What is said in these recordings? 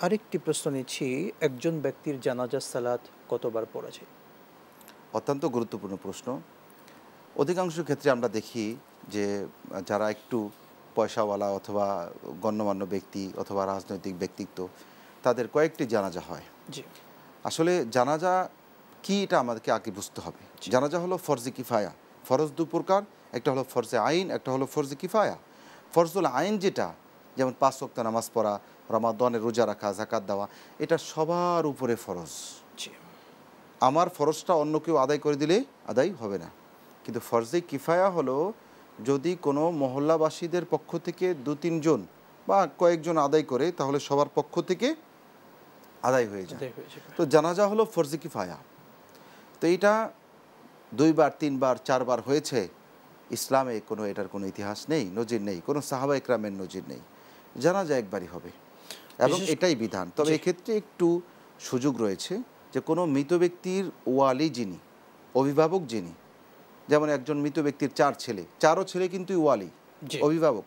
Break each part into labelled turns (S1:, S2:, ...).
S1: আরেকটি প্রশ্ন নিচ্ছি, একজন ব্যক্তির জানাজা সালাত কতবার পড়া যায়?
S2: অত্যন্ত গুরুত্বপূর্ণ প্রশ্ন। অধিকাংশ ক্ষেত্রে আমরা দেখি যে যারা একটু পয়সাওয়ালা অথবা গণ্যমান্য ব্যক্তি অথবা রাজনৈতিক ব্যক্তিত্ব, তাদের কয়েকটি জানাজা হয়।
S1: জি।
S2: আসলে জানাজা কি এটা আমাদেরকে আগে বুঝতে হবে। জানাজা হলো ফরজে কিফায়া, ফরজ দু প্রকার, একটা হলো ফরজে আইন, একটা হলো ফরজে কিফায়া। ফরজুল আইন যেটা, যেমন 5 ওয়াক্ত নামাজ পড়া, রমাদানের রোজা রাখা, যাকাত দেওয়া, এটা সবার উপরে ফরজ।
S1: জি।
S2: আমার ফরজটা অন্য কেউ আদায় করে দিলে আদায় হবে না। কিন্তু ফরজে কিফায়া হলো যদি কোনো মহল্লাবাসীদের পক্ষ থেকে 2-3 জন বা কয়েকজন আদায় করে, তাহলে সবার পক্ষ থেকে আদায় হয়ে যায়। তো জানাজা হলো ফরজে কিফায়া। তো এটা 2 বার 3 বার 4 বার হয়েছে, ইসলামে কোনো এটার কোনো ইতিহাস নেই, নজির নেই, কোনো সাহাবা ইকরামের নজির নেই। জানাজা একবারই হবে এবং এটাই বিধান। তবে এক্ষেত্রে একটু সুযোগ রয়েছে যে কোনো মৃত ব্যক্তির ওয়ালি যিনি, অভিভাবক যিনি, যেমন একজন মৃত ব্যক্তির 4 ছেলে, 4ও ছেলে কিন্তু ওয়ালি, অভিভাবক,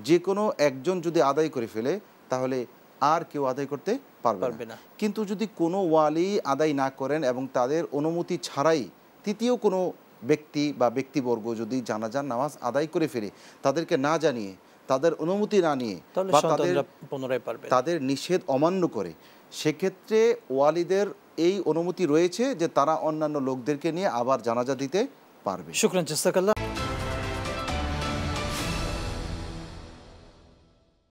S2: যে কোনো একজন যদি আদায় করে ফেলে তাহলে আর কেউ আদায় করতে পারবে না। কিন্তু যদি কোনো ওয়ালি আদায় না করেন এবং তাদের অনুমতি ছাড়াই তৃতীয় কোনো ব্যক্তি বা ব্যক্তিবর্গ যদি জানাজার নামাজ আদায় করে ফেলে, তাদেরকে না জানিয়ে, তাদের অনুমতি না নিয়ে বা তাদের নিষেধ অমান্য করে, সেক্ষেত্রে ওয়ালিদের এই অনুমতি রয়েছে যে তারা অন্যান্য লোকদেরকে নিয়ে আবার জানাজা দিতে পারবে।
S1: শুকরান, জাযাকাল্লাহ।